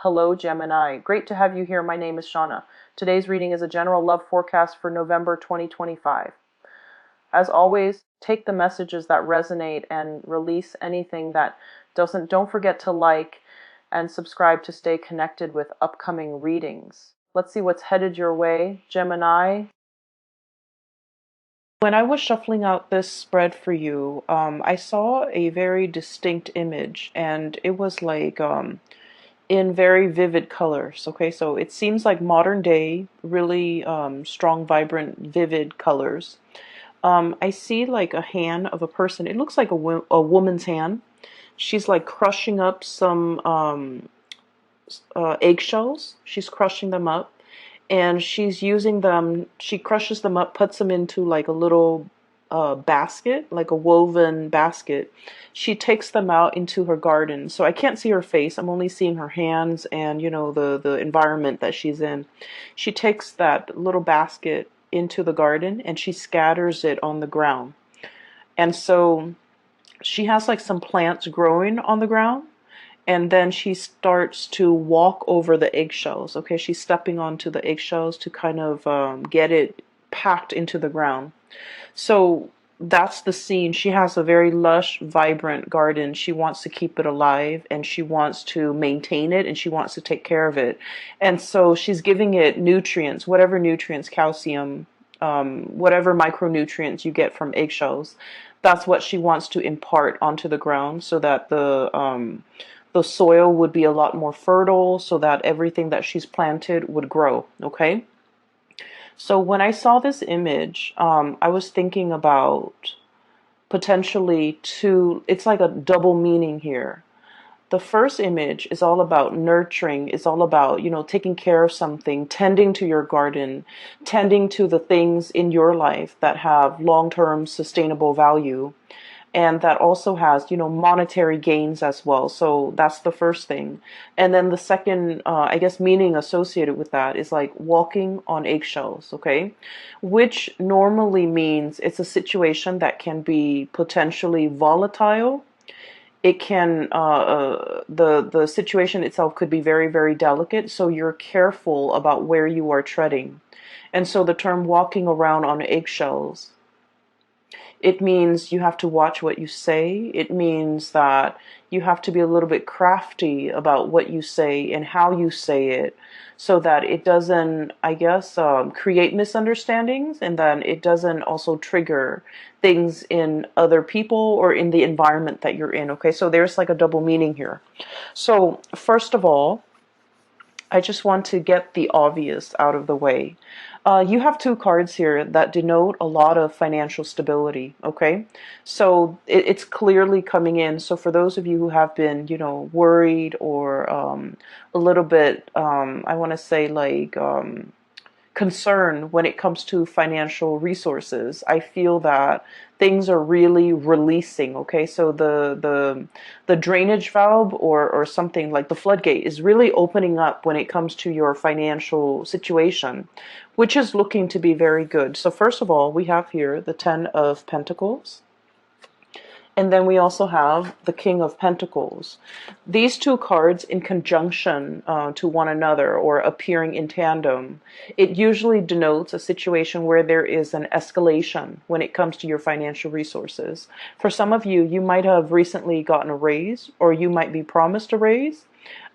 Hello, Gemini. Great to have you here. My name is Shauna. Today's reading is a general love forecast for November 2025. As always, take the messages that resonate and release anything that doesn't. Don't forget to like and subscribe to stay connected with upcoming readings. Let's see what's headed your way, Gemini. When I was shuffling out this spread for you, I saw a very distinct image, and it was like in very vivid colors. Okay, so it seems like modern day, really strong, vibrant, vivid colors. I see like a hand of a person. It looks like a woman's hand. She's like crushing up some eggshells. She's crushing them up, and she's using them. She crushes them up, puts them into like a little basket, like a woven basket. She takes them out into her garden. So I can't see her face. I'm only seeing her hands and, the environment that she's in. She takes that little basket into the garden and she scatters it on the ground. And so she has like some plants growing on the ground. And then she starts to walk over the eggshells. Okay, she's stepping onto the eggshells to kind of get it packed into the ground. So that's the scene. She has a very lush, vibrant garden. She wants to keep it alive and she wants to maintain it and she wants to take care of it. And so she's giving it nutrients, whatever nutrients, calcium, whatever micronutrients you get from eggshells. That's what she wants to impart onto the ground so that the soil would be a lot more fertile, so that everything that she's planted would grow. Okay. So when I saw this image, I was thinking about potentially two, it's like a double meaning here. The first image is all about nurturing. It's all about, taking care of something, tending to your garden, tending to the things in your life that have long-term sustainable value. And that also has, monetary gains as well. So that's the first thing. And then the second, I guess, meaning associated with that is like walking on eggshells, okay? Which normally means it's a situation that can be potentially volatile. It can, the situation itself could be very, very delicate. So you're careful about where you are treading. And so the term walking around on eggshells, it means you have to watch what you say. It means that you have to be a little bit crafty about what you say and how you say it so that it doesn't, I guess, create misunderstandings, and then it doesn't also trigger things in other people or in the environment that you're in. Okay, so there's like a double meaning here. So first of all, I just want to get the obvious out of the way. You have two cards here that denote a lot of financial stability, okay? So it's clearly coming in. So for those of you who have been, worried or a little bit, I want to say like concern when it comes to financial resources, I feel that things are really releasing. Okay, so the drainage valve or something like the floodgate is really opening up when it comes to your financial situation, which is looking to be very good. So first of all, we have here the Ten of Pentacles. And then we also have the King of Pentacles. These two cards in conjunction to one another or appearing in tandem, it usually denotes a situation where there is an escalation when it comes to your financial resources. For some of you, you might have recently gotten a raise or you might be promised a raise.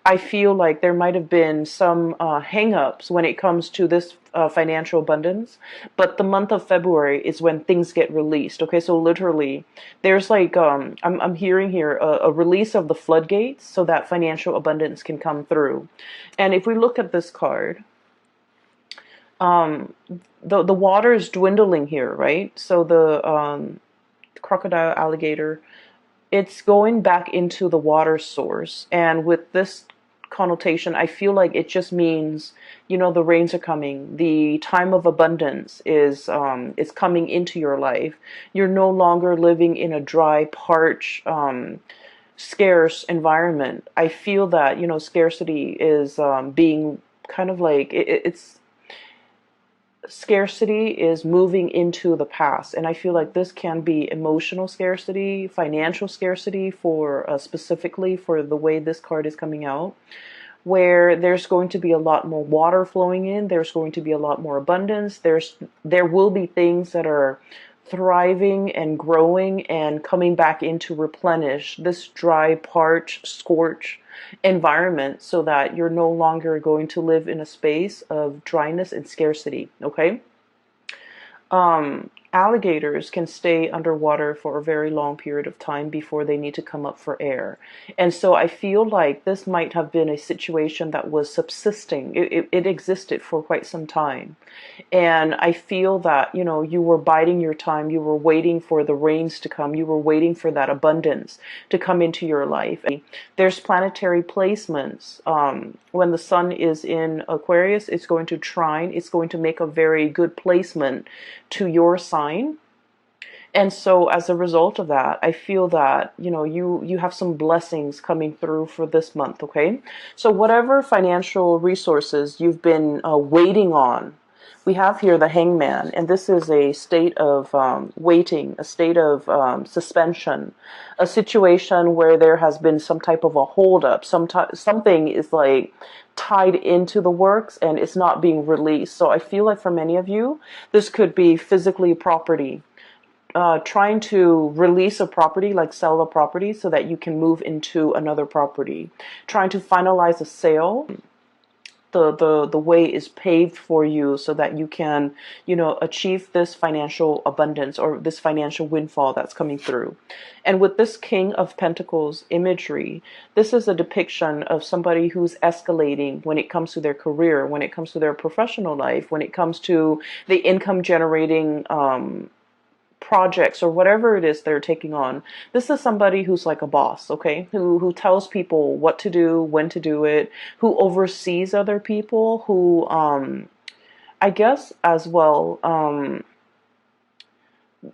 I feel like there might have been some hang-ups when it comes to this financial abundance, but the month of February is when things get released. Okay, so literally, there's like I'm hearing here a release of the floodgates so that financial abundance can come through. And if we look at this card, the water is dwindling here, right? So the crocodile, alligator, it's going back into the water source, and with this connotation, I feel like it just means, the rains are coming. The time of abundance is coming into your life. You're no longer living in a dry, parched, scarce environment. I feel that, scarcity is being kind of like it's scarcity is moving into the past, and I feel like this can be emotional scarcity, financial scarcity for specifically for the way this card is coming out. where there's going to be a lot more water flowing in. There's going to be a lot more abundance. There will be things that are thriving and growing and coming back in to replenish this dry, parched, scorched environment, so that you're no longer going to live in a space of dryness and scarcity. Okay. Alligators can stay underwater for a very long period of time before they need to come up for air. And so I feel like this might have been a situation that was subsisting. It existed for quite some time. And I feel that, you were biding your time. You were waiting for the rains to come. You were waiting for that abundance to come into your life. And there's planetary placements. When the sun is in Aquarius, it's going to trine. It's going to make a very good placement to your sign. And so as a result of that, I feel that, you have some blessings coming through for this month, okay? So whatever financial resources you've been waiting on, we have here the Hangman, and this is a state of waiting, a state of suspension, a situation where there has been some type of a holdup, something is like tied into the works and it's not being released. So I feel like for many of you, this could be physically property. Trying to release a property, like sell a property so that you can move into another property. Trying to finalize a sale. The way is paved for you so that you can, achieve this financial abundance or this financial windfall that's coming through. And with this King of Pentacles imagery, this is a depiction of somebody who's escalating when it comes to their career, when it comes to their professional life, when it comes to the income generating projects or whatever it is they're taking on. This is somebody who's like a boss, okay? Who tells people what to do, when to do it, who oversees other people, who I guess as well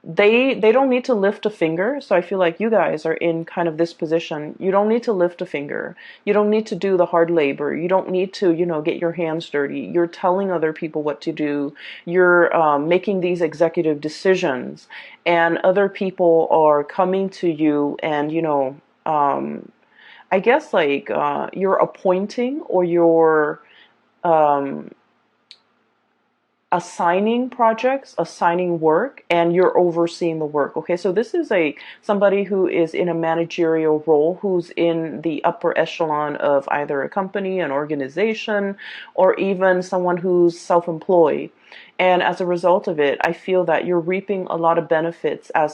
they don't need to lift a finger. So I feel like you guys are in kind of this position. You don't need to lift a finger. You don't need to do the hard labor. You don't need to, get your hands dirty. You're telling other people what to do. You're making these executive decisions, and other people are coming to you and, I guess like you're appointing or you're assigning projects, assigning work, and you're overseeing the work. Okay, so this is somebody who is in a managerial role, who's in the upper echelon of either a company, an organization, or even someone who's self-employed. And as a result of it, I feel that you're reaping a lot of benefits due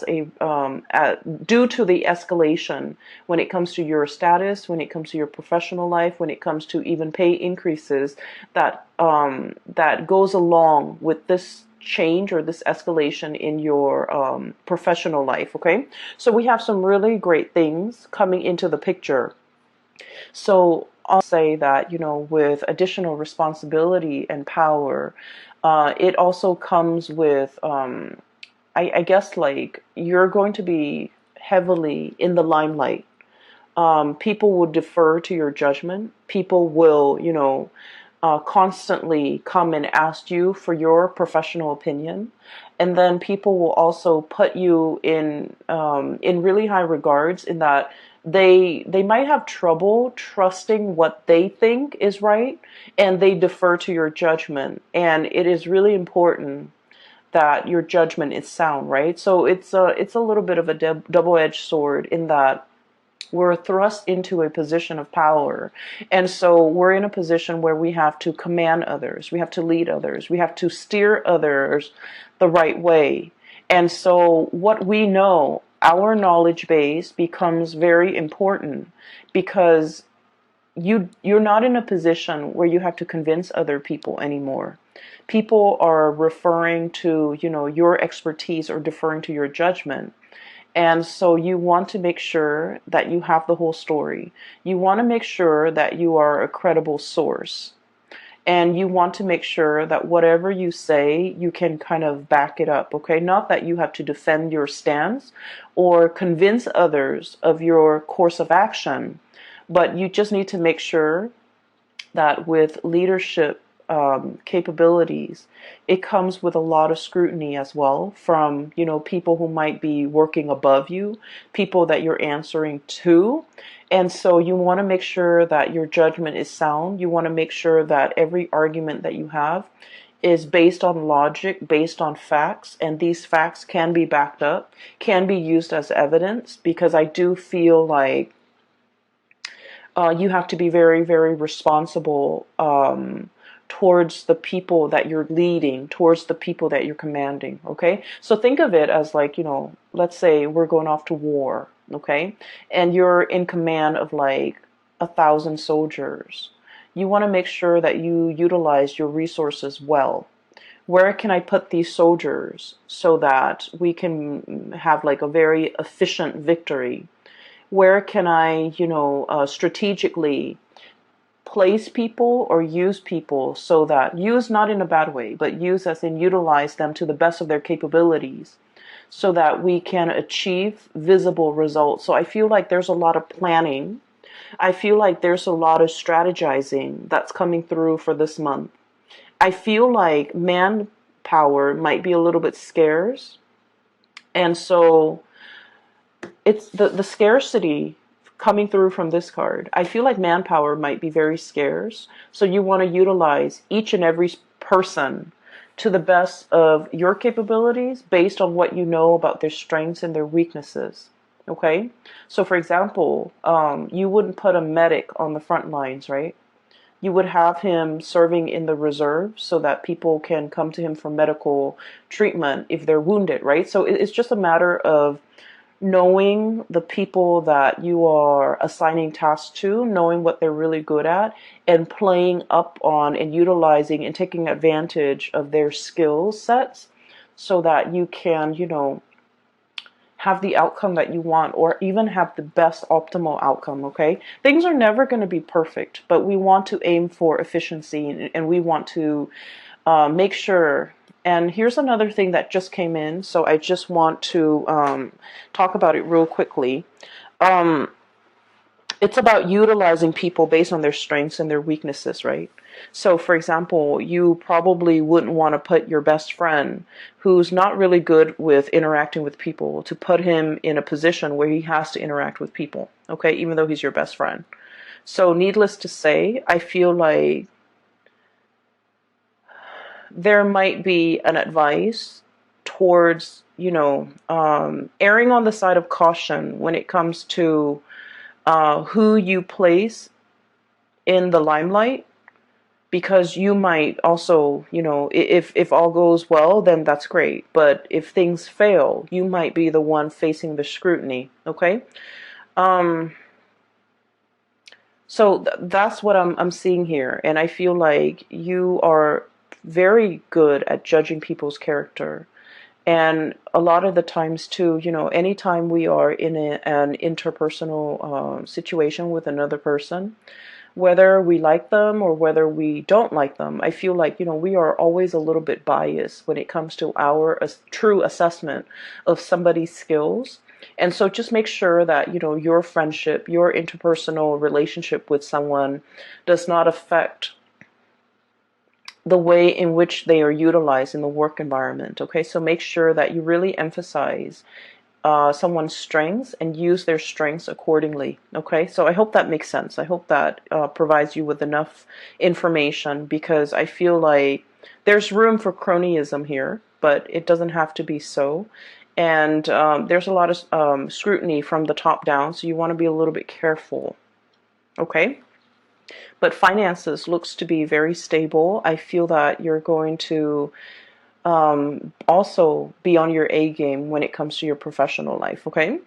to the escalation when it comes to your status, when it comes to your professional life, when it comes to even pay increases that goes along with this change or this escalation in your professional life. Okay, so we have some really great things coming into the picture. So I'll say that, with additional responsibility and power, it also comes with, I guess, like you're going to be heavily in the limelight. People will defer to your judgment. People will, constantly come and ask you for your professional opinion. And then people will also put you in really high regards, in that they might have trouble trusting what they think is right, and they defer to your judgment. And it is really important that your judgment is sound, right? So it's a little bit of a double-edged sword, in that we're thrust into a position of power. And so we're in a position where we have to command others. We have to lead others. We have to steer others the right way. And so what we know, our knowledge base, becomes very important, because you're not in a position where you have to convince other people anymore. People are referring to, your expertise or deferring to your judgment. And so you want to make sure that you have the whole story. You want to make sure that you are a credible source. And you want to make sure that whatever you say, you can kind of back it up, okay? Not that you have to defend your stance or convince others of your course of action, but you just need to make sure that with leadership capabilities, it comes with a lot of scrutiny as well from, people who might be working above you, people that you're answering to. And so you want to make sure that your judgment is sound. You want to make sure that every argument that you have is based on logic, based on facts, and these facts can be backed up, can be used as evidence, because I do feel like you have to be very, very responsible towards the people that you're leading, towards the people that you're commanding, okay? So think of it as like, let's say we're going off to war, okay? And you're in command of like 1,000 soldiers. You want to make sure that you utilize your resources well. Where can I put these soldiers so that we can have like a very efficient victory? Where can I, strategically place people or use people so that, use not in a bad way, but use as in utilize them to the best of their capabilities so that we can achieve visible results. So I feel like there's a lot of planning. I feel like there's a lot of strategizing that's coming through for this month. I feel like manpower might be a little bit scarce. And so it's the scarcity coming through from this card. I feel like manpower might be very scarce. So you want to utilize each and every person to the best of your capabilities based on what you know about their strengths and their weaknesses. Okay? So for example, you wouldn't put a medic on the front lines, right? You would have him serving in the reserve so that people can come to him for medical treatment if they're wounded, right? So it's just a matter of knowing the people that you are assigning tasks to, knowing what they're really good at, and playing up on and utilizing and taking advantage of their skill sets so that you can, have the outcome that you want, or even have the best optimal outcome, okay? Things are never going to be perfect, but we want to aim for efficiency, and we want to make sure. And here's another thing that just came in, so I just want to talk about it real quickly. It's about utilizing people based on their strengths and their weaknesses, right? So, for example, you probably wouldn't want to put your best friend who's not really good with interacting with people to put him in a position where he has to interact with people, okay, even though he's your best friend. So, needless to say, I feel like there might be an advice towards, erring on the side of caution when it comes to who you place in the limelight, because you might also, if all goes well, then that's great. But if things fail, you might be the one facing the scrutiny, okay? So that's what I'm seeing here. And I feel like you are very good at judging people's character. And a lot of the times too, anytime we are in an interpersonal situation with another person, whether we like them or whether we don't like them, I feel like, we are always a little bit biased when it comes to our true assessment of somebody's skills. And so just make sure that, your friendship, your interpersonal relationship with someone does not affect the way in which they are utilized in the work environment. Okay, so make sure that you really emphasize someone's strengths and use their strengths accordingly. Okay, so I hope that makes sense. I hope that provides you with enough information, because I feel like there's room for cronyism here, but it doesn't have to be so. And there's a lot of scrutiny from the top down, so you want to be a little bit careful. Okay? But finances looks to be very stable. I feel that you're going to also be on your A game when it comes to your professional life, okay?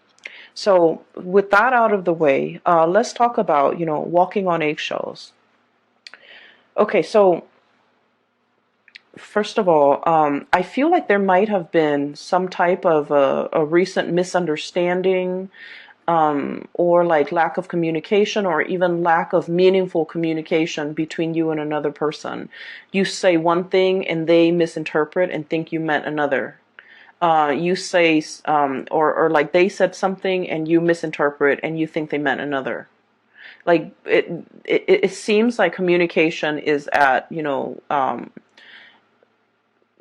So with that out of the way, let's talk about, walking on eggshells. Okay, so first of all, I feel like there might have been some type of a recent misunderstanding, or like lack of communication, or even lack of meaningful communication between you and another person. You say one thing and they misinterpret and think you meant another. You say, or like they said something and you misinterpret and you think they meant another. Like it seems like communication is at,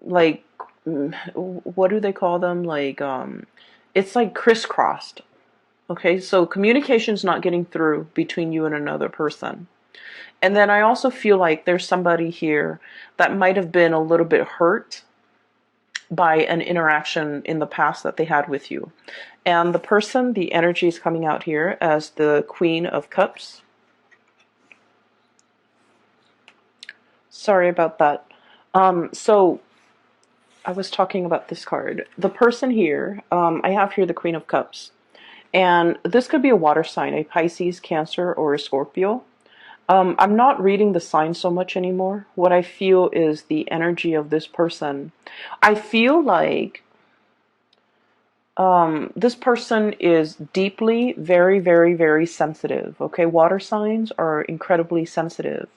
like, what do they call them? Like, it's like crisscrossed. Okay, so communication's not getting through between you and another person. And then I also feel like there's somebody here that might have been a little bit hurt by an interaction in the past that they had with you. And the person, the energy is coming out here as the Queen of Cups. Sorry about that. So I was talking about this card. The person here, I have here the Queen of Cups. And this could be a water sign, a Pisces, Cancer, or a Scorpio. I'm not reading the sign so much anymore. What I feel is the energy of this person. I feel like this person is deeply, very, very, very sensitive. Okay, water signs are incredibly sensitive.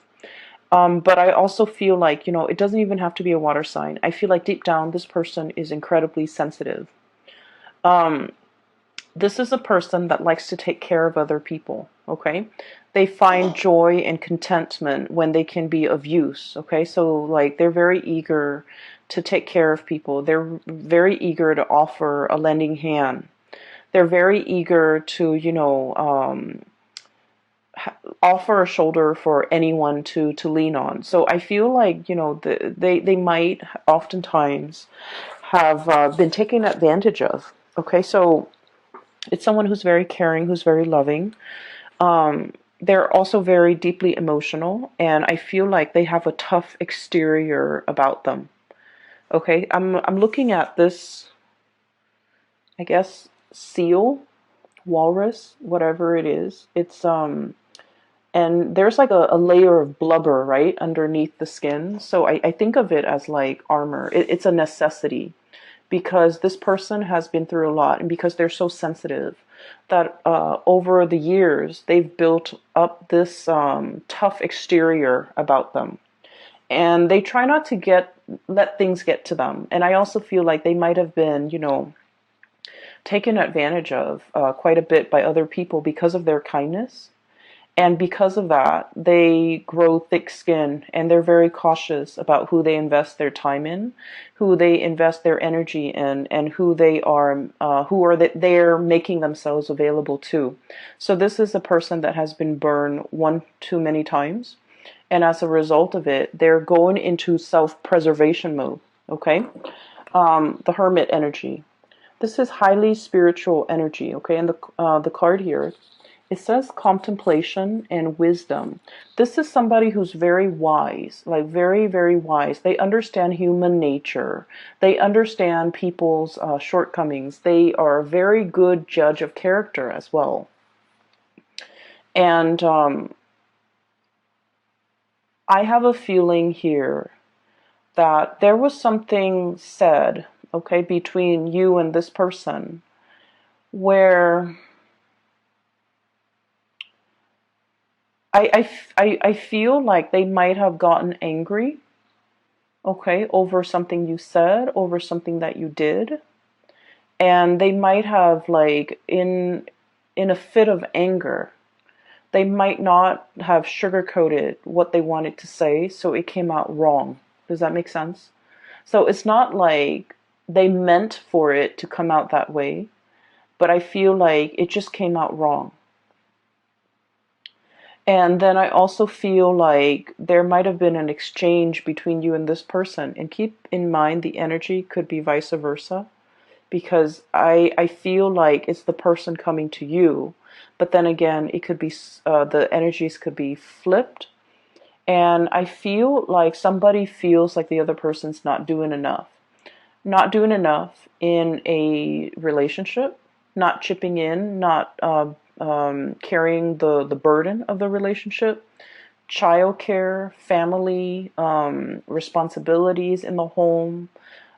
But I also feel like, it doesn't even have to be a water sign. I feel like deep down, this person is incredibly sensitive. This is a person that likes to take care of other people, okay? They find joy and contentment when they can be of use, okay? So, like, they're very eager to take care of people. They're very eager to offer a lending hand. They're very eager to, offer a shoulder for anyone to lean on. So I feel like, they might oftentimes have been taken advantage of, okay? So it's someone who's very caring, who's very loving. They're also very deeply emotional, and I feel like they have a tough exterior about them. Okay, I'm looking at this, I guess, seal, walrus, whatever it is. It's and there's like a layer of blubber right underneath the skin. So I think of it as like armor. It's a necessity, because this person has been through a lot, and because they're so sensitive that over the years they've built up this tough exterior about them, and they try not to let things get to them. And I also feel like they might have been, taken advantage of quite a bit by other people because of their kindness. And because of that, they grow thick skin, and they're very cautious about who they invest their time in, who they invest their energy in, and they're making themselves available to. So this is a person that has been burned one too many times, and as a result of it, they're going into self-preservation mode. Okay, the Hermit energy. This is highly spiritual energy. Okay, and the card here, it says contemplation and wisdom. This is somebody who's very wise, like very, very wise. They understand human nature. They understand people's shortcomings. They are a very good judge of character as well. And I have a feeling here that there was something said, okay, between you and this person where I feel like they might have gotten angry, okay, over something you said, over something that you did. And they might have, like, in a fit of anger, they might not have sugarcoated what they wanted to say, so it came out wrong. Does that make sense? So it's not like they meant for it to come out that way, but I feel like it just came out wrong. And then I also feel like there might have been an exchange between you and this person. And keep in mind the energy could be vice versa, because I feel like it's the person coming to you. But then again, it could be the energies could be flipped. And I feel like somebody feels like the other person's not doing enough. Not doing enough in a relationship, not chipping in, not carrying the burden of the relationship, childcare, family, responsibilities in the home,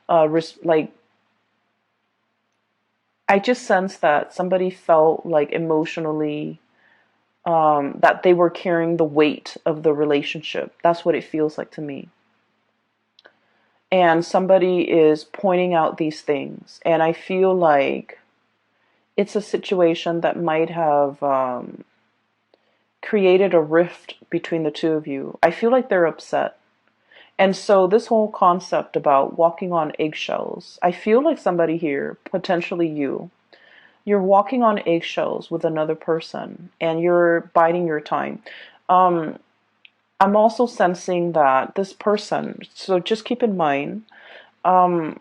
like, I just sense that somebody felt like emotionally that they were carrying the weight of the relationship. That's what it feels like to me. And somebody is pointing out these things, and I feel like it's a situation that might have created a rift between the two of you. I feel like they're upset. And so this whole concept about walking on eggshells, I feel like somebody here, potentially you're walking on eggshells with another person and you're biding your time. Um, I'm also sensing that this person, so just keep in mind, um,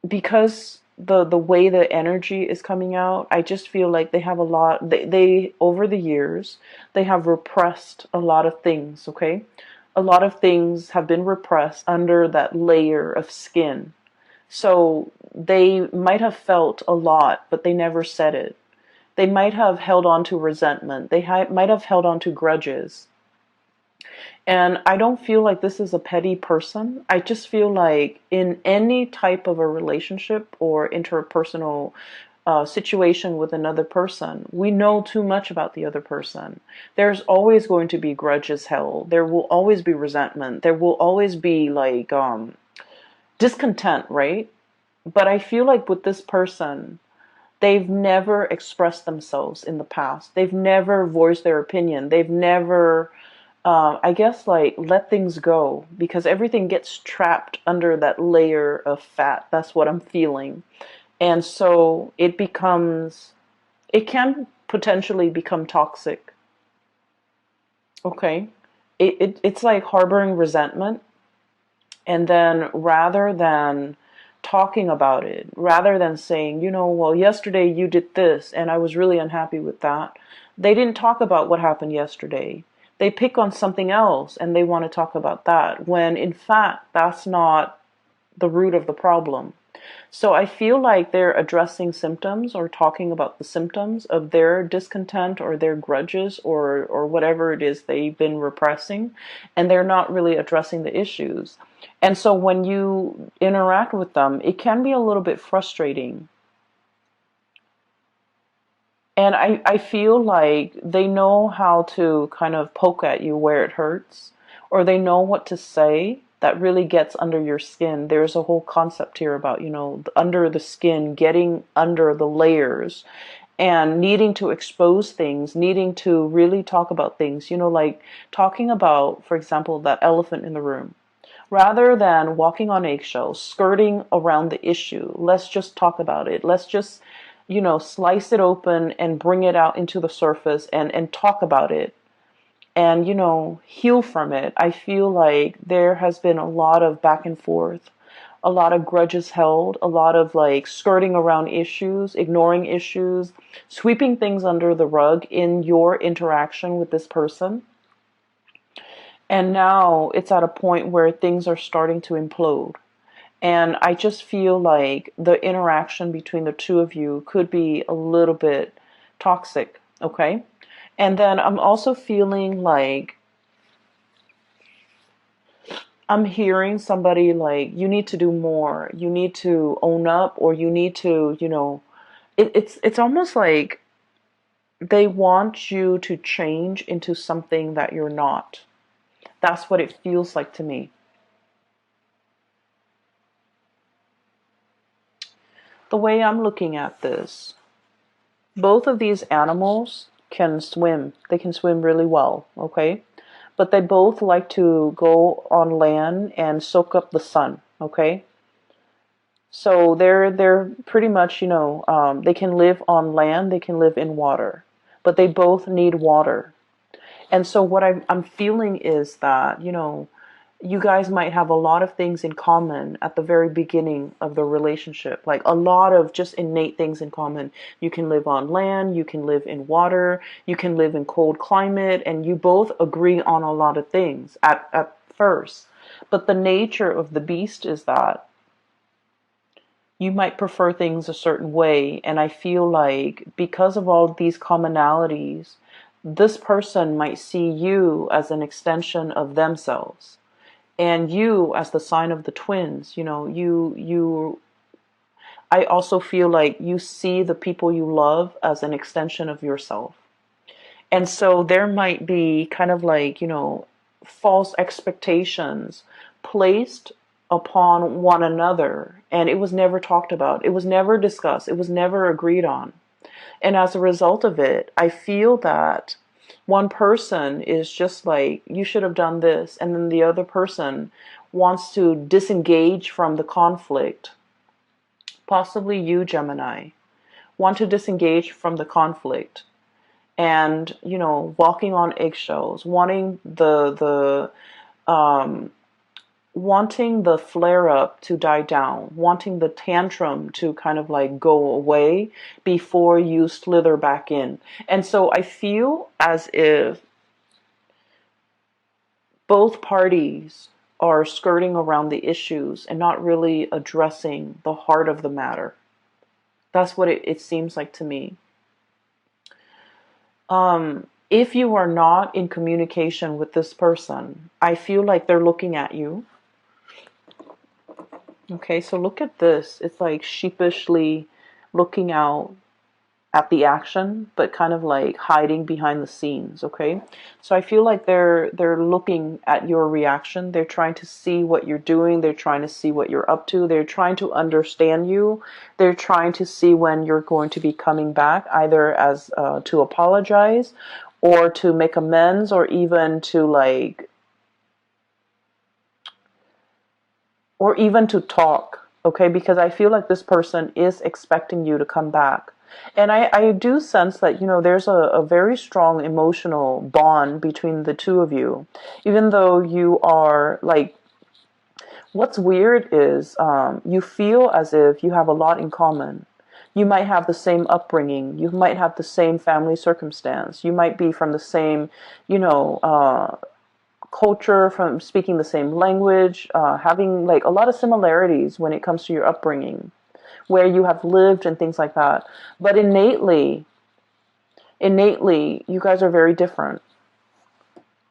because the way the energy is coming out, I just feel like they have a lot, they over the years, they have repressed a lot of things, okay? A lot of things have been repressed under that layer of skin. So they might have felt a lot, but they never said it. They might have held on to resentment. They might have held on to grudges. And I don't feel like this is a petty person. I just feel like in any type of a relationship or interpersonal situation with another person, we know too much about the other person. There's always going to be grudges held. There will always be resentment. There will always be like discontent, right? But I feel like with this person, they've never expressed themselves in the past. They've never voiced their opinion. They've never, I guess, like let things go because everything gets trapped under that layer of fat. That's what I'm feeling. And so it can potentially become toxic. Okay. It's like harboring resentment. And then rather than talking about it, rather than saying, well, yesterday you did this and I was really unhappy with that, they didn't talk about what happened yesterday. They pick on something else and they want to talk about that when in fact that's not the root of the problem. So I feel like they're addressing symptoms or talking about the symptoms of their discontent or their grudges or whatever it is they've been repressing, and they're not really addressing the issues. And so when you interact with them, it can be a little bit frustrating. And I feel like they know how to kind of poke at you where it hurts, or they know what to say that really gets under your skin. There's a whole concept here about, under the skin, getting under the layers and needing to expose things, needing to really talk about things, like talking about, for example, that elephant in the room. Rather than walking on eggshells, skirting around the issue, let's just talk about it. Let's just, slice it open and bring it out into the surface and talk about it and, heal from it. I feel like there has been a lot of back and forth, a lot of grudges held, a lot of like skirting around issues, ignoring issues, sweeping things under the rug in your interaction with this person. And now it's at a point where things are starting to implode. And I just feel like the interaction between the two of you could be a little bit toxic, okay? And then I'm also feeling like I'm hearing somebody like, you need to do more. You need to own up, or you need to, it's almost like they want you to change into something that you're not. That's what it feels like to me. The way I'm looking at this, both of these animals can swim. They can swim really well, okay? But they both like to go on land and soak up the sun, okay? So they're pretty much, they can live on land, they can live in water, but they both need water. And so what I'm feeling is that, you guys might have a lot of things in common at the very beginning of the relationship, like a lot of just innate things in common. You can live on land, you can live in water, you can live in cold climate, and you both agree on a lot of things at first. But the nature of the beast is that you might prefer things a certain way. And I feel like because of all these commonalities, this person might see you as an extension of themselves. And you as the sign of the twins, I also feel like you see the people you love as an extension of yourself. And so there might be kind of like, false expectations placed upon one another. And it was never talked about. It was never discussed. It was never agreed on. And as a result of it, I feel that One person is just like, you should have done this, and then the other person wants to disengage from the conflict. Possibly you, Gemini, want to disengage from the conflict, and walking on eggshells, um, wanting the flare up to die down, wanting the tantrum to kind of like go away before you slither back in. And so I feel as if both parties are skirting around the issues and not really addressing the heart of the matter. That's what it seems like to me. If you are not in communication with this person, I feel like they're looking at you. Okay, so look at this. It's like sheepishly looking out at the action, but kind of like hiding behind the scenes. Okay, so I feel like they're looking at your reaction. They're trying to see what you're doing. They're trying to see what you're up to. They're trying to understand you. They're trying to see when you're going to be coming back, either as to apologize, or to make amends, or even to talk. Okay, because I feel like this person is expecting you to come back. And I do sense that, there's a very strong emotional bond between the two of you. Even though you are like, what's weird is you feel as if you have a lot in common. You might have the same upbringing. You might have the same family circumstance. You might be from the same, culture, from speaking the same language, having like a lot of similarities when it comes to your upbringing, where you have lived and things like that. But innately, you guys are very different.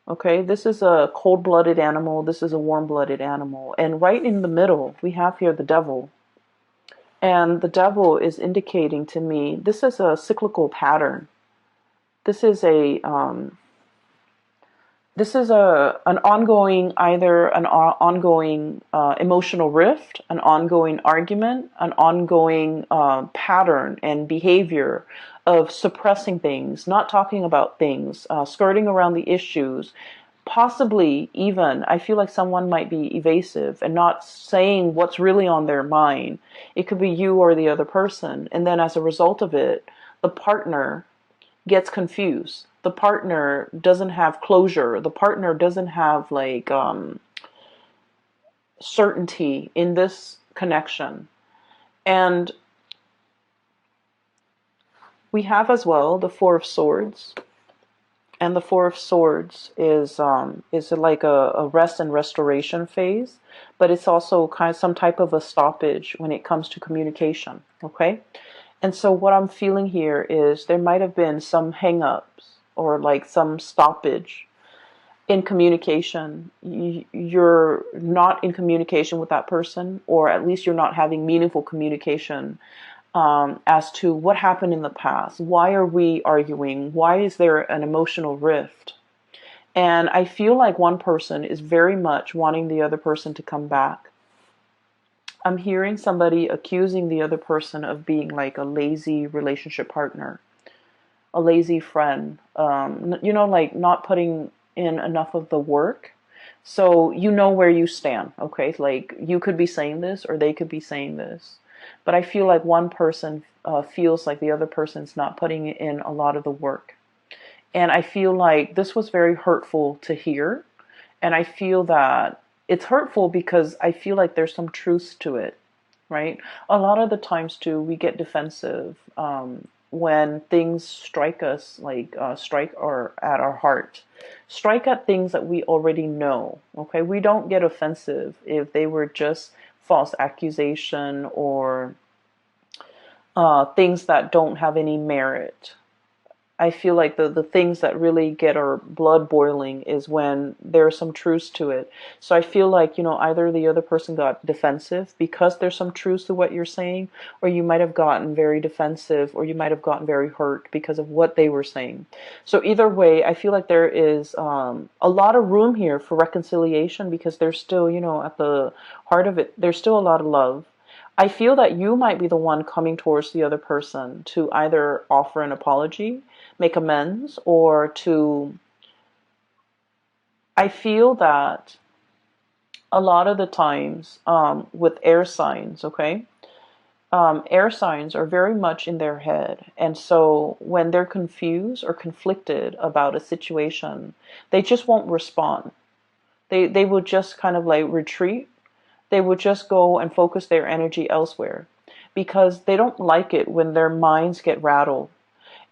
Okay, this is a cold-blooded animal. This is a warm-blooded animal. And right in the middle, we have here the devil. And the devil is indicating to me, this is a cyclical pattern. This is an ongoing, either an ongoing emotional rift, an ongoing argument, an ongoing pattern and behavior of suppressing things, not talking about things, skirting around the issues. Possibly even, I feel like someone might be evasive and not saying what's really on their mind. It could be you or the other person. And then as a result of it, the partner gets confused. The partner doesn't have closure. The partner doesn't have certainty in this connection. And we have as well the Four of Swords. And the Four of Swords is like a rest and restoration phase, but it's also kind of some type of a stoppage when it comes to communication. Okay? And so what I'm feeling here is there might have been some hang-ups or like some stoppage in communication. You're not in communication with that person, or at least you're not having meaningful communication as to what happened in the past. Why are we arguing? Why is there an emotional rift? And I feel like one person is very much wanting the other person to come back. I'm hearing somebody accusing the other person of being like a lazy relationship partner, a lazy friend, like not putting in enough of the work. So you know where you stand, okay? Like you could be saying this or they could be saying this. But I feel like one person feels like the other person's not putting in a lot of the work. And I feel like this was very hurtful to hear. And I feel that it's hurtful because I feel like there's some truth to it, right? A lot of the times too, we get defensive when things strike us, strike at our heart, strike at things that we already know. Okay, we don't get offensive if they were just false accusation or things that don't have any merit. I feel like the things that really get our blood boiling is when there's some truth to it. So I feel like, either the other person got defensive because there's some truth to what you're saying, or you might have gotten very defensive, or you might have gotten very hurt because of what they were saying. So either way, I feel like there is a lot of room here for reconciliation, because there's still, at the heart of it, there's still a lot of love. I feel that you might be the one coming towards the other person to either offer an apology, make amends, or to, I feel that a lot of the times with air signs, okay, air signs are very much in their head. And so when they're confused or conflicted about a situation, they just won't respond. They will just kind of like retreat. They would just go and focus their energy elsewhere because they don't like it when their minds get rattled.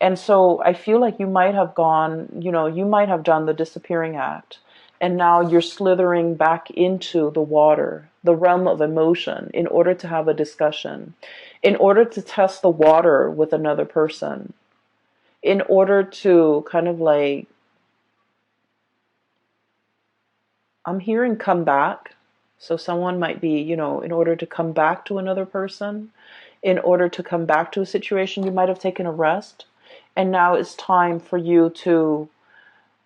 And so I feel like you might have gone, you might have done the disappearing act, and now you're slithering back into the water, the realm of emotion, in order to have a discussion, in order to test the water with another person, in order to kind of like, I'm hearing come back. So someone might be, in order to come back to another person, in order to come back to a situation, you might have taken a rest. And now it's time for you to,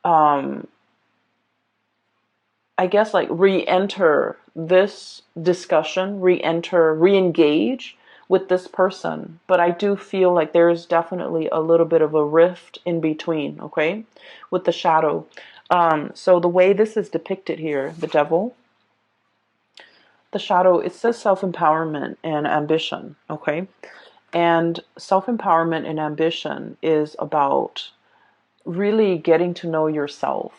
um, I guess, like re-enter this discussion, re-engage with this person. But I do feel like there's definitely a little bit of a rift in between, okay, with the shadow. So the way this is depicted here, the devil, the shadow, it says self-empowerment and ambition, okay? And self-empowerment and ambition is about really getting to know yourself,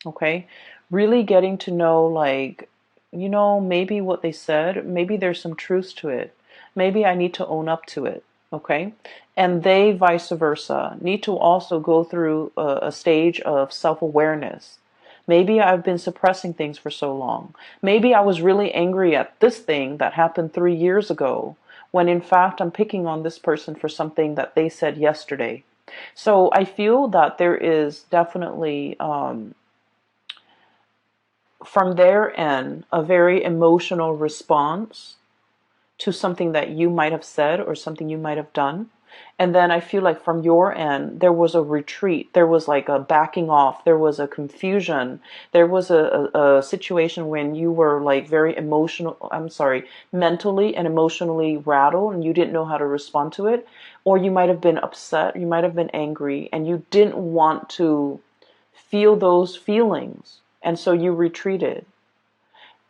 okay? Really getting to know, like, maybe what they said, maybe there's some truth to it. Maybe I need to own up to it, okay? And they, vice versa, need to also go through a stage of self-awareness. Maybe I've been suppressing things for so long. Maybe I was really angry at this thing that happened 3 years ago, when in fact I'm picking on this person for something that they said yesterday. So I feel that there is definitely, from their end, a very emotional response to something that you might have said or something you might have done. And then I feel like from your end, there was a retreat. There was like a backing off. There was a confusion. There was a situation when you were like very emotional, I'm sorry, mentally and emotionally rattled, and you didn't know how to respond to it. Or you might have been upset. You might have been angry, and you didn't want to feel those feelings. And so you retreated.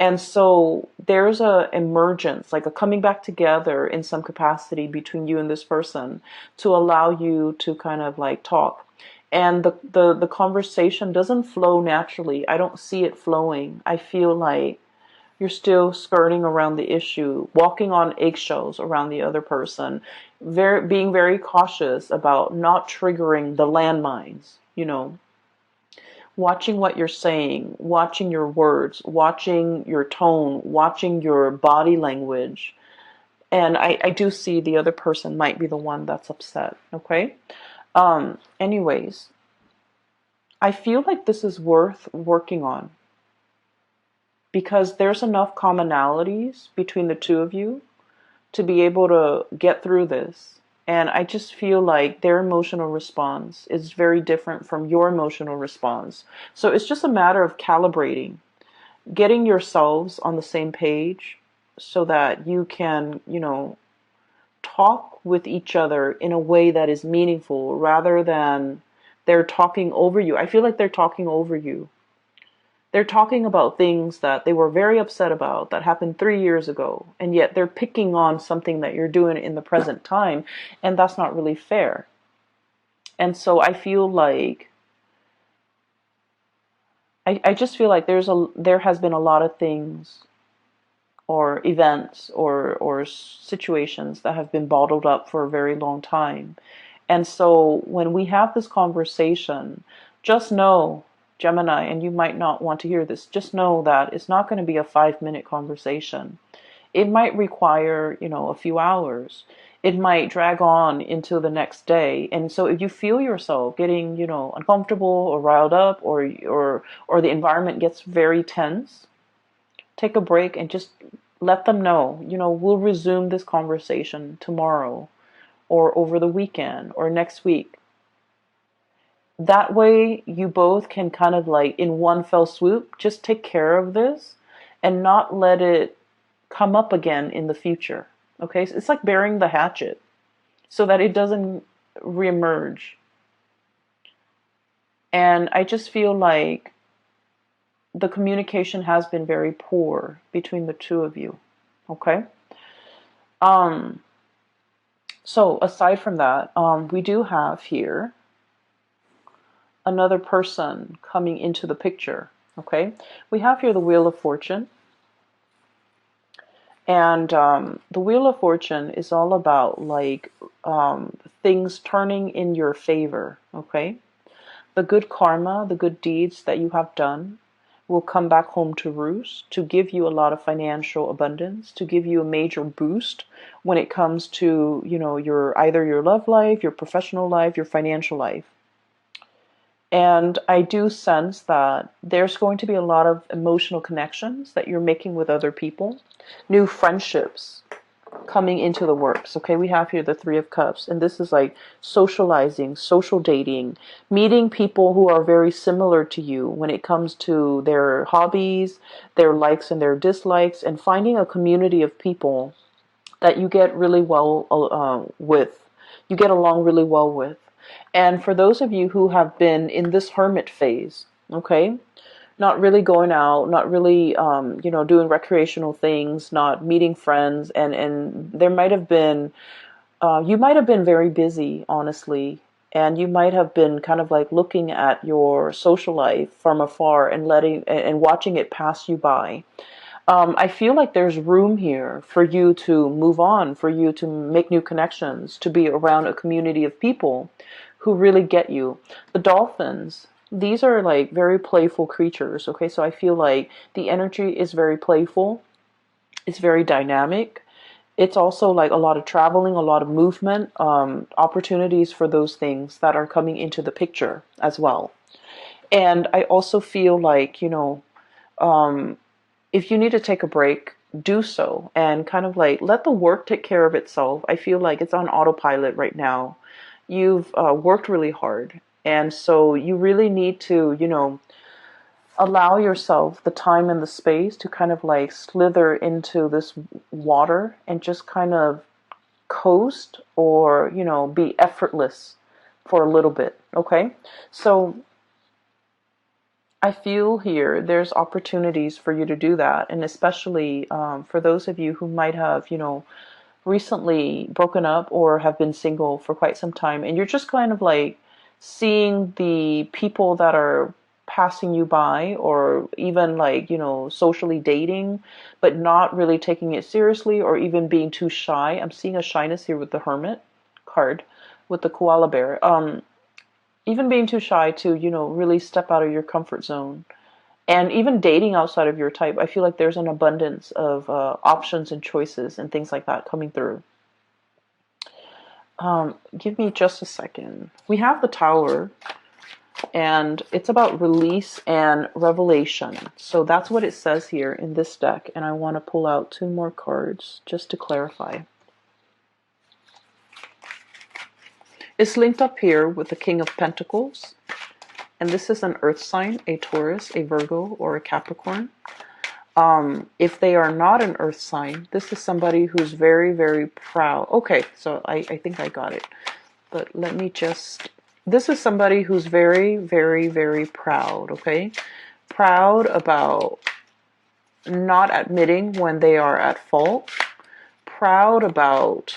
And so there's a emergence, like a coming back together in some capacity between you and this person to allow you to kind of like talk. And the conversation doesn't flow naturally. I don't see it flowing. I feel like you're still skirting around the issue, walking on eggshells around the other person, being very cautious about not triggering the landmines, watching what you're saying, watching your words, watching your tone, watching your body language. And I do see the other person might be the one that's upset, okay? Anyways, I feel like this is worth working on because there's enough commonalities between the two of you to be able to get through this. And I just feel like their emotional response is very different from your emotional response. So it's just a matter of calibrating, getting yourselves on the same page so that you can, talk with each other in a way that is meaningful rather than they're talking over you. I feel like they're talking over you. They're talking about things that they were very upset about that happened 3 years ago, and yet they're picking on something that you're doing in the present time, and that's not really fair. And so I feel like I just feel like there has been a lot of things or events or situations that have been bottled up for a very long time. And so when we have this conversation, just know, Gemini, and you might not want to hear this, just know that it's not going to be a 5-minute conversation. It might require, a few hours. It might drag on into the next day. And so if you feel yourself getting, uncomfortable or riled up or the environment gets very tense, take a break and just let them know, we'll resume this conversation tomorrow or over the weekend or next week. That way you both can kind of like in one fell swoop, just take care of this and not let it come up again in the future. Okay. So it's like burying the hatchet so that it doesn't reemerge. And I just feel like the communication has been very poor between the two of you. Okay. Um, so aside from that, we do have here another person coming into the picture. Okay. We have here the Wheel of Fortune. And the Wheel of Fortune is all about like things turning in your favor. Okay. The good karma, the good deeds that you have done will come back home to roost to give you a lot of financial abundance, to give you a major boost when it comes to, your either your love life, your professional life, your financial life. And I do sense that there's going to be a lot of emotional connections that you're making with other people, new friendships coming into the works. Okay, we have here the Three of Cups, and this is like socializing, social dating, meeting people who are very similar to you when it comes to their hobbies, their likes and their dislikes, and finding a community of people that you get really well with, you get along really well with. And for those of you who have been in this hermit phase, okay, not really going out, not really, doing recreational things, not meeting friends, and there might have been, you might have been very busy, honestly, and you might have been kind of like looking at your social life from afar and watching it pass you by. I feel like there's room here for you to move on, for you to make new connections, to be around a community of people who really get you. The dolphins, these are like very playful creatures, okay? So I feel like the energy is very playful. It's very dynamic. It's also like a lot of traveling, a lot of movement, opportunities for those things that are coming into the picture as well. And I also feel like, if you need to take a break, do so and kind of like let the work take care of itself. I feel like it's on autopilot right now. You've worked really hard. And so you really need to, allow yourself the time and the space to kind of like slither into this water and just kind of coast or, be effortless for a little bit. Okay. So I feel here there's opportunities for you to do that. And especially for those of you who might have, recently broken up or have been single for quite some time. And you're just kind of like seeing the people that are passing you by or even like, socially dating, but not really taking it seriously or even being too shy. I'm seeing a shyness here with the Hermit card with the koala bear. Even being too shy to, really step out of your comfort zone. And even dating outside of your type, I feel like there's an abundance of options and choices and things like that coming through. Give me just a second. We have the Tower, and it's about release and revelation. So that's what it says here in this deck. And I want to pull out 2 more cards just to clarify. It's linked up here with the King of Pentacles. And this is an earth sign, a Taurus, a Virgo, or a Capricorn. If they are not an earth sign, this is somebody who's very, very proud. Okay, so I think I got it. But let me just... This is somebody who's very, very, very proud, okay? Proud about not admitting when they are at fault. Proud about...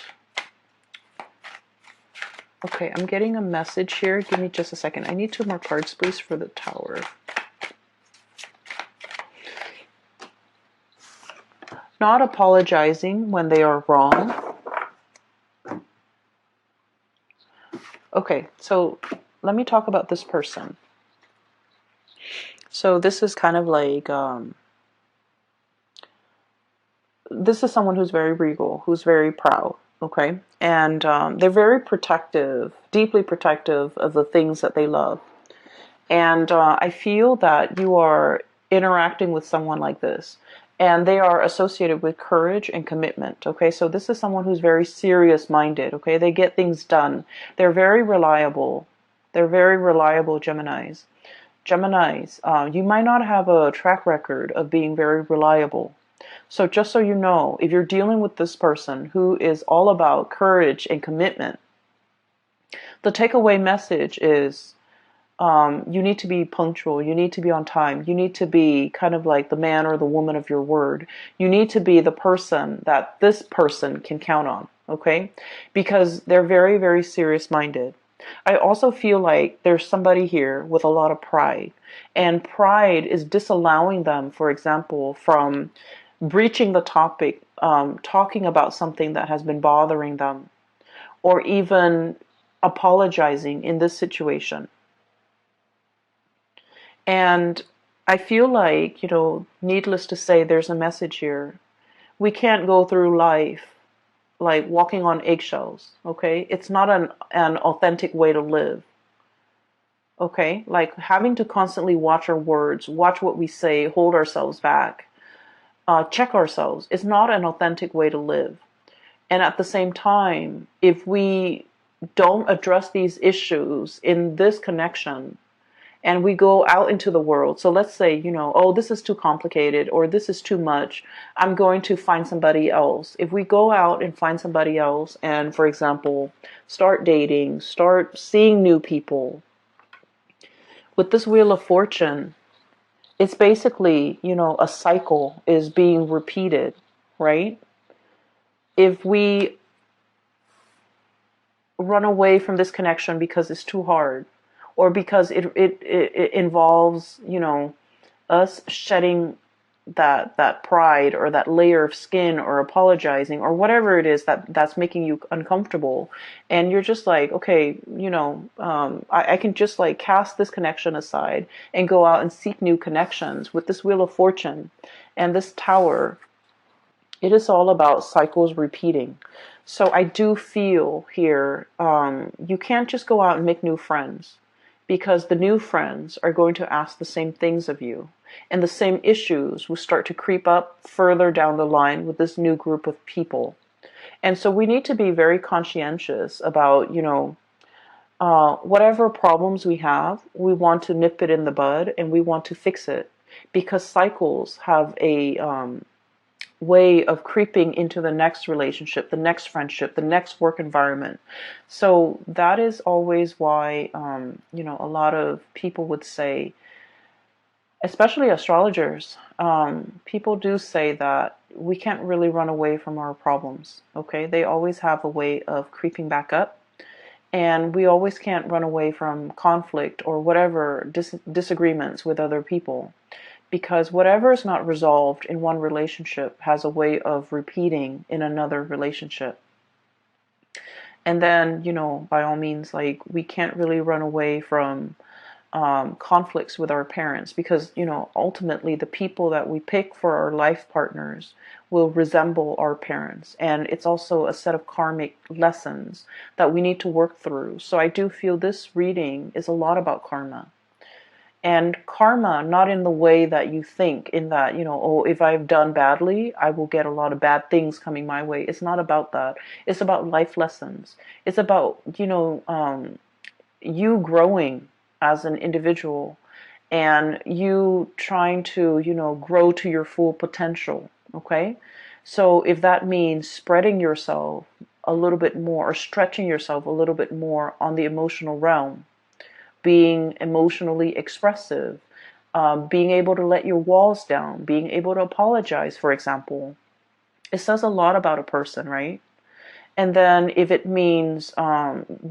Okay, I'm getting a message here. Give me just a second. I need 2 more cards, please, for the Tower. Not apologizing when they are wrong. Okay, so let me talk about this person. So this is kind of like, this is someone who's very regal, who's very proud, okay? And they're very protective, deeply protective of the things that they love. And I feel that you are interacting with someone like this. And they are associated with courage and commitment, okay? So this is someone who's very serious-minded, okay? They get things done. They're very reliable. They're very reliable Geminis. Geminis, you might not have a track record of being very reliable. So just so you know, if you're dealing with this person who is all about courage and commitment, the takeaway message is You need to be punctual. You need to be on time. You need to be kind of like the man or the woman of your word. You need to be the person that this person can count on, okay? Because they're very, very serious minded. I also feel like there's somebody here with a lot of pride, and pride is disallowing them, for example, from breaching the topic, talking about something that has been bothering them, or even apologizing in this situation. And I feel like, needless to say, there's a message here. We can't go through life like walking on eggshells, okay? It's not an authentic way to live, okay? Like having to constantly watch our words, watch what we say, hold ourselves back, check ourselves. It's not an authentic way to live. And at the same time, if we don't address these issues in this connection, and we go out into the world. So let's say, oh, this is too complicated or this is too much. I'm going to find somebody else. If we go out and find somebody else and, for example, start dating, start seeing new people, with this Wheel of Fortune, it's basically, a cycle is being repeated, right? If we run away from this connection because it's too hard, or because it involves, us shedding that pride or that layer of skin or apologizing or whatever it is that's making you uncomfortable, and you're just like, okay, I can just like cast this connection aside and go out and seek new connections. With this Wheel of Fortune and this Tower, it is all about cycles repeating. So I do feel here, you can't just go out and make new friends, because the new friends are going to ask the same things of you. And the same issues will start to creep up further down the line with this new group of people. And so we need to be very conscientious about, whatever problems we have, we want to nip it in the bud and we want to fix it. Because cycles have a way of creeping into the next relationship, the next friendship, the next work environment. So that is always why, a lot of people would say, especially astrologers, people do say that we can't really run away from our problems, okay? They always have a way of creeping back up. And we always can't run away from conflict or whatever disagreements with other people. Because whatever is not resolved in one relationship has a way of repeating in another relationship. And then, by all means, like, we can't really run away from conflicts with our parents, because, ultimately the people that we pick for our life partners will resemble our parents. And it's also a set of karmic lessons that we need to work through. So I do feel this reading is a lot about karma. And karma, not in the way that you think, in that, oh, if I've done badly, I will get a lot of bad things coming my way. It's not about that. It's about life lessons. It's about, you growing as an individual and you trying to, grow to your full potential. Okay. So if that means spreading yourself a little bit more or stretching yourself a little bit more on the emotional realm, being emotionally expressive, being able to let your walls down, being able to apologize, for example, it says a lot about a person, right? And then if it means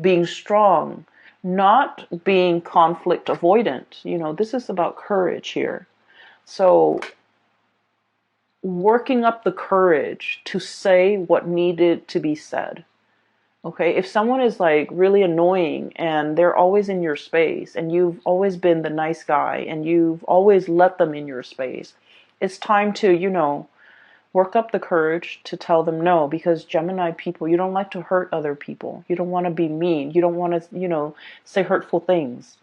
being strong, not being conflict avoidant, this is about courage here. So working up the courage to say what needed to be said. Okay, if someone is like really annoying and they're always in your space and you've always been the nice guy and you've always let them in your space, it's time to, work up the courage to tell them no, because Gemini people, you don't like to hurt other people. You don't want to be mean. You don't want to, say hurtful things.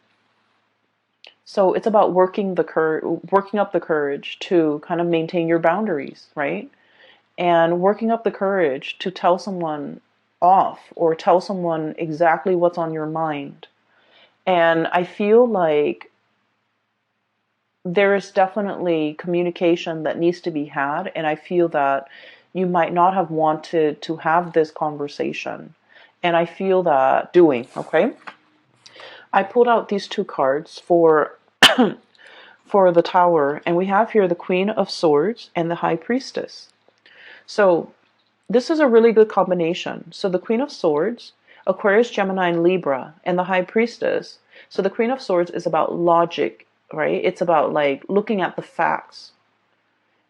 So it's about working up the courage to kind of maintain your boundaries, right? And working up the courage to tell someone off or tell someone exactly what's on your mind. And I feel like there is definitely communication that needs to be had, and I feel that you might not have wanted to have this conversation. And I feel that doing, okay? I pulled out these two cards for the Tower, and we have here the Queen of Swords and the High Priestess. So this is a really good combination. So the Queen of Swords, Aquarius, Gemini, and Libra, and the High Priestess. So the Queen of Swords is about logic, right? It's about like looking at the facts.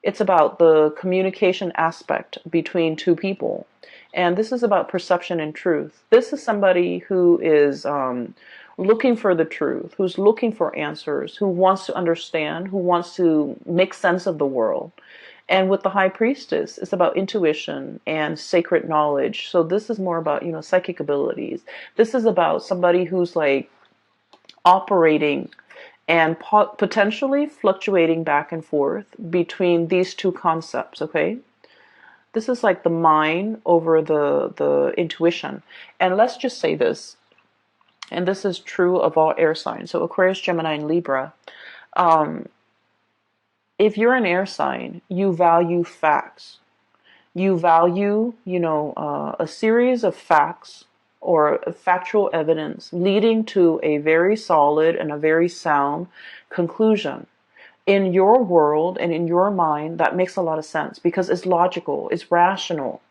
It's about the communication aspect between two people. And this is about perception and truth. This is somebody who is looking for the truth, who's looking for answers, who wants to understand, who wants to make sense of the world. And with the High Priestess, it's about intuition and sacred knowledge. So this is more about, psychic abilities. This is about somebody who's like operating and potentially fluctuating back and forth between these two concepts, okay? This is like the mind over the intuition. And let's just say this, and this is true of all air signs. So Aquarius, Gemini, and Libra. If you're an air sign, you value facts. You value, a series of facts or factual evidence leading to a very solid and a very sound conclusion. In your world and in your mind, that makes a lot of sense because it's logical, it's rational.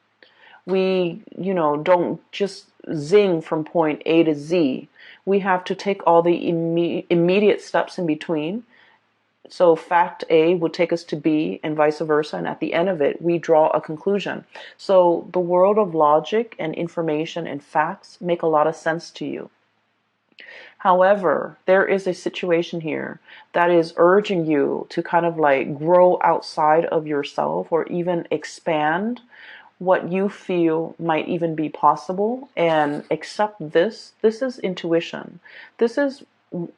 We, don't just zing from point A to Z. We have to take all the immediate steps in between. So fact A will take us to B and vice versa. And at the end of it, we draw a conclusion. So the world of logic and information and facts make a lot of sense to you. However, there is a situation here that is urging you to kind of like grow outside of yourself or even expand what you feel might even be possible and accept this. This is intuition. This is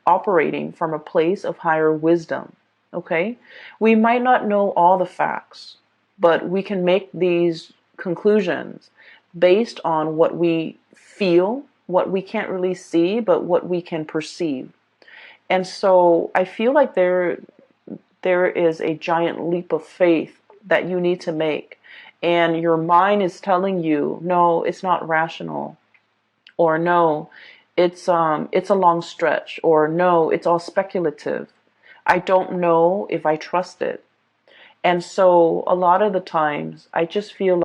operating from a place of higher wisdom. Okay? We might not know all the facts, but we can make these conclusions based on what we feel, what we can't really see, but what we can perceive. And so I feel like there is a giant leap of faith that you need to make. And your mind is telling you, no, it's not rational. Or no, it's a long stretch. Or no, it's all speculative. I don't know if I trust it. And so a lot of the times I just feel